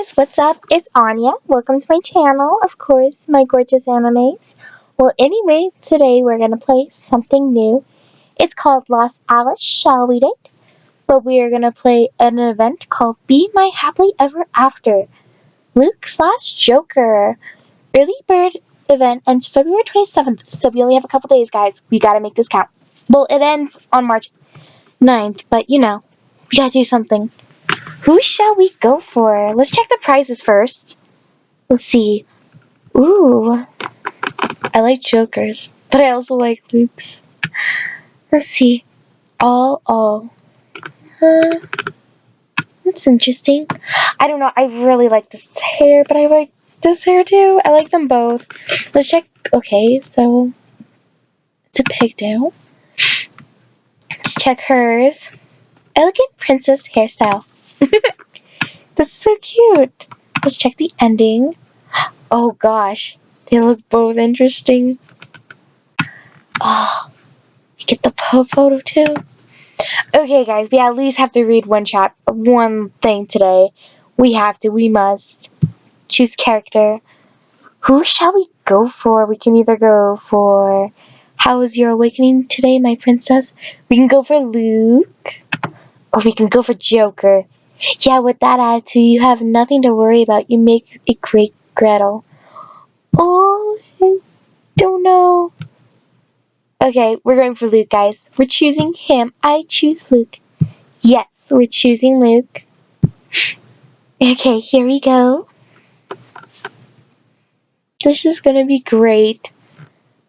guys, what's up? It's Anya. Welcome to my channel, of course, my gorgeous animes. Well, anyway, today we're gonna play something new. It's called Lost Alice, Shall We Date? But we are gonna play an event called Be My Happily Ever After. Luke slash Joker. Early bird event ends February 27th, so we only have a couple days, guys. We gotta make this count. Well, it ends on March 9th, but we gotta do something. Who shall we go for? Let's check the prizes first. Let's see. Ooh, I like Joker's, but I also like Luke's. Let's see. All. Uh, that's interesting. I don't know. I really like this hair, but I like this hair too. I like them both. Let's check. Okay, so it's a pigtail. Let's check hers. Elegant princess hairstyle. That's so cute. Let's check the ending. Oh gosh, they look both interesting. Oh, you get the photo too. Okay, guys, we at least have to read one thing today. We must choose character. Who shall we go for? We can either go for How is your awakening today, my princess? We can go for Luke, or we can go for Joker. Yeah, with that attitude, you have nothing to worry about. You make a great Gretel. Oh, I don't know. Okay, we're going for Luke, guys. We're choosing him. I choose Luke. Yes, we're choosing Luke. Okay, here we go. This is gonna be great.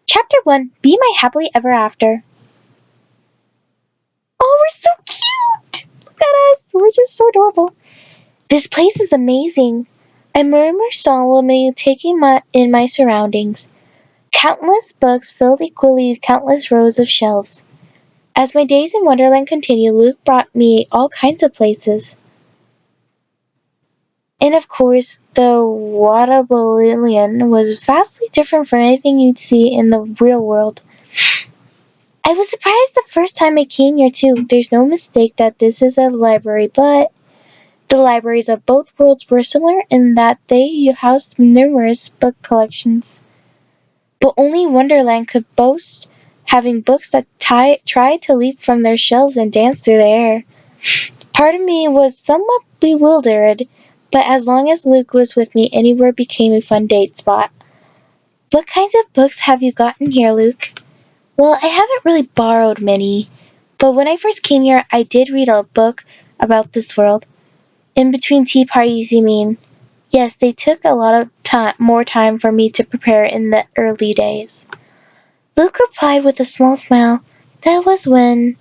Chapter 1, Be My Happily Ever After. Oh, we're so cute! Look at us! We're just so adorable. This place is amazing. I murmur solemnly, taking in my surroundings. Countless books filled equally countless rows of shelves. As my days in Wonderland continue, Luke brought me all kinds of places. And of course, the Waterballion was vastly different from anything you'd see in the real world. I was surprised the first time I came here too. There's no mistake that this is a library, but the libraries of both worlds were similar in that they housed numerous book collections. But only Wonderland could boast having books that tried to leap from their shelves and dance through the air. Part of me was somewhat bewildered, but as long as Luke was with me, anywhere became a fun date spot. What kinds of books have you gotten here, Luke? Well, I haven't really borrowed many, but when I first came here, I did read a book about this world. In between tea parties, you mean? Yes, they took a lot of more time for me to prepare in the early days. Luke replied with a small smile. That was when...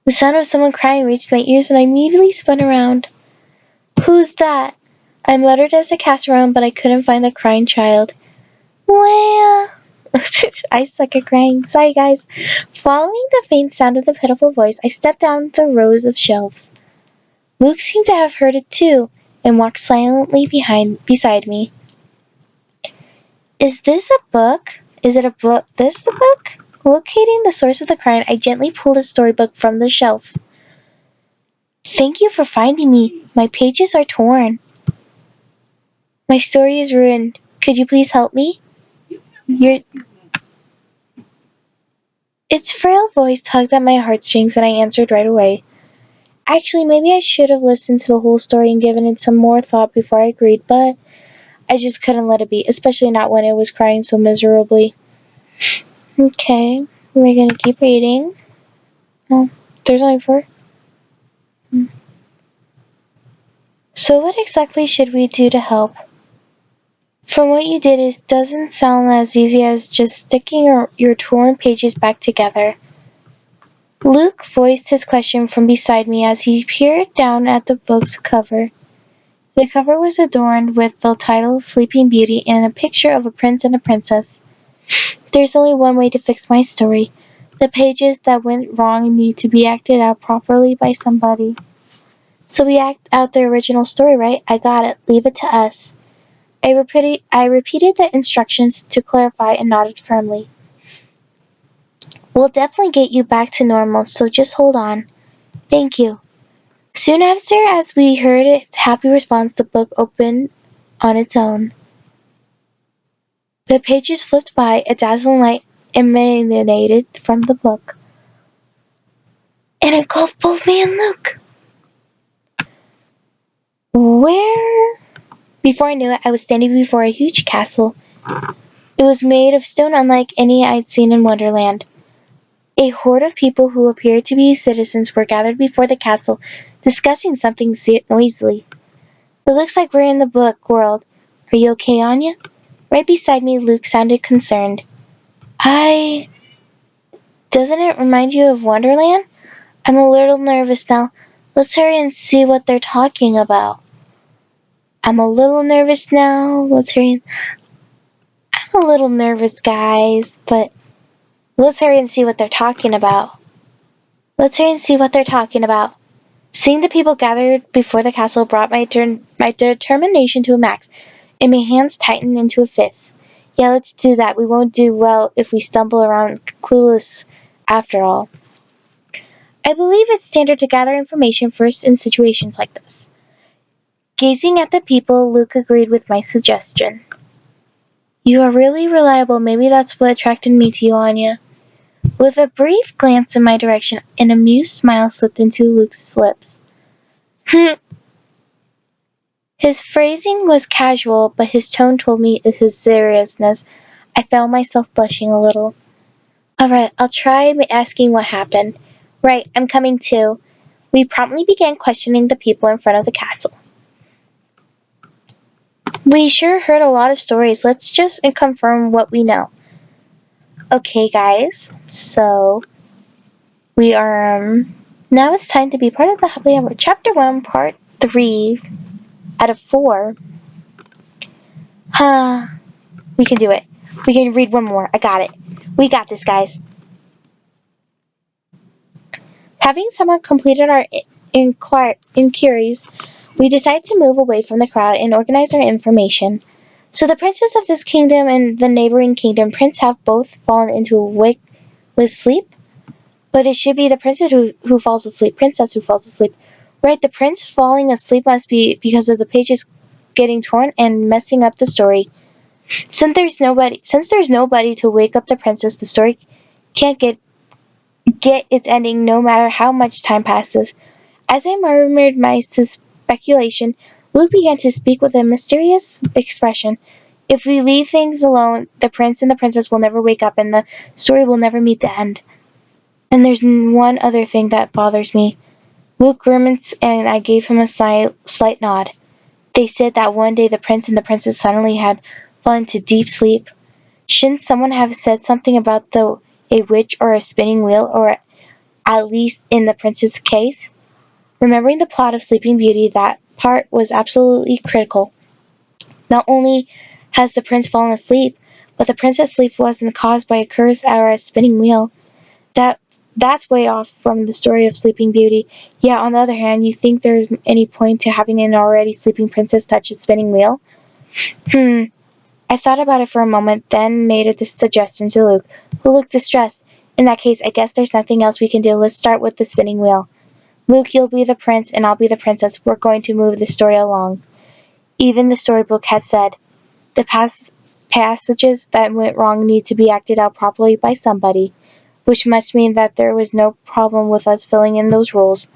The sound of someone crying reached my ears and I immediately spun around. Who's that? I muttered as I cast around, but I couldn't find the crying child. Well... I suck at crying. Sorry, guys. Following the faint sound of the pitiful voice, I stepped down the rows of shelves. Luke seemed to have heard it too, and walked silently beside me. Is this a book? Is it a book? This the book? Locating the source of the crying, I gently pulled a storybook from the shelf. Thank you for finding me. My pages are torn. My story is ruined. Could you please help me? Its frail voice tugged at my heartstrings, and I answered right away. Actually, maybe I should have listened to the whole story and given it some more thought before I agreed, but I just couldn't let it be, especially not when it was crying so miserably. Okay, we're gonna keep reading. Oh, there's only 4. So what exactly should we do to help? From what you did, it doesn't sound as easy as just sticking your torn pages back together. Luke voiced his question from beside me as he peered down at the book's cover. The cover was adorned with the title Sleeping Beauty and a picture of a prince and a princess. There's only one way to fix my story. The pages that went wrong need to be acted out properly by somebody. So we act out the original story, right? I got it. Leave it to us. I repeated the instructions to clarify and nodded firmly. We'll definitely get you back to normal, so just hold on. Thank you. Soon after, as we heard its happy response, the book opened on its own. The pages flipped by, a dazzling light emanated from the book, and engulfed both me and Luke. Where? Before I knew it, I was standing before a huge castle. It was made of stone unlike any I'd seen in Wonderland. A horde of people who appeared to be citizens were gathered before the castle, discussing something noisily. It looks like we're in the book world. Are you okay, Anya? Right beside me, Luke sounded concerned. Doesn't it remind you of Wonderland? I'm a little nervous now. Let's hurry and see what they're talking about. I'm a little nervous now. I'm a little nervous, guys, but let's hurry and see what they're talking about. Let's hurry and see what they're talking about. Seeing the people gathered before the castle brought my determination to a max, and my hands tightened into a fist. Yeah, let's do that. We won't do well if we stumble around clueless after all. I believe it's standard to gather information first in situations like this. Gazing at the people, Luke agreed with my suggestion. You are really reliable. Maybe that's what attracted me to you, Anya. With a brief glance in my direction, an amused smile slipped into Luke's lips. His phrasing was casual, but his tone told me his seriousness. I found myself blushing a little. Alright, I'll try asking what happened. Right, I'm coming too. We promptly began questioning the people in front of the castle. We sure heard a lot of stories. Let's just confirm what we know. Okay, guys, so we are. Now it's time to be part of the Happily Ever. Chapter 1, Part 3 out of 4. We can do it. We can read one more. I got it. We got this, guys. Having somewhat completed our inquiries, we decided to move away from the crowd and organize our information. So the princess of this kingdom and the neighboring kingdom prince have both fallen into a witless sleep? But it should be the princess who falls asleep, princess who falls asleep. Right, the prince falling asleep must be because of the pages getting torn and messing up the story. Since there's nobody to wake up the princess, the story can't get its ending no matter how much time passes. As I murmured my speculation, Luke began to speak with a mysterious expression. If we leave things alone, the prince and the princess will never wake up and the story will never meet the end. And there's one other thing that bothers me. Luke grimaced and I gave him a slight nod. They said that one day the prince and the princess suddenly had fallen into deep sleep. Shouldn't someone have said something about a witch or a spinning wheel, or at least in the prince's case? Remembering the plot of Sleeping Beauty, that part was absolutely critical. Not only has the prince fallen asleep, but the princess' sleep wasn't caused by a curse or a spinning wheel. That's way off from the story of Sleeping Beauty. Yet, on the other hand, you think there's any point to having an already sleeping princess touch a spinning wheel? I thought about it for a moment, then made a suggestion to Luke, who looked distressed. In that case, I guess there's nothing else we can do. Let's start with the spinning wheel. Luke, you'll be the prince, and I'll be the princess. We're going to move the story along. Even the storybook had said, the passages that went wrong need to be acted out properly by somebody, which must mean that there was no problem with us filling in those roles.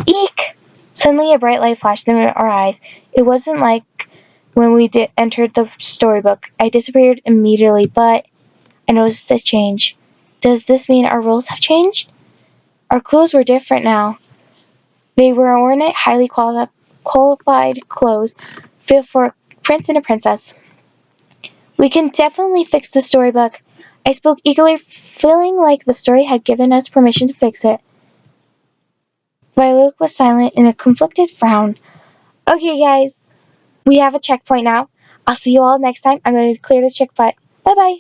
Eek! Suddenly a bright light flashed in our eyes. It wasn't like when we entered the storybook. I disappeared immediately, but I noticed a change. Does this mean our roles have changed? Our clothes were different now. They were ornate, highly qualified clothes fit for a prince and a princess. We can definitely fix the storybook. I spoke eagerly, feeling like the story had given us permission to fix it. But Luke was silent in a conflicted frown. Okay, guys, we have a checkpoint now. I'll see you all next time. I'm going to clear this checkpoint. Bye bye.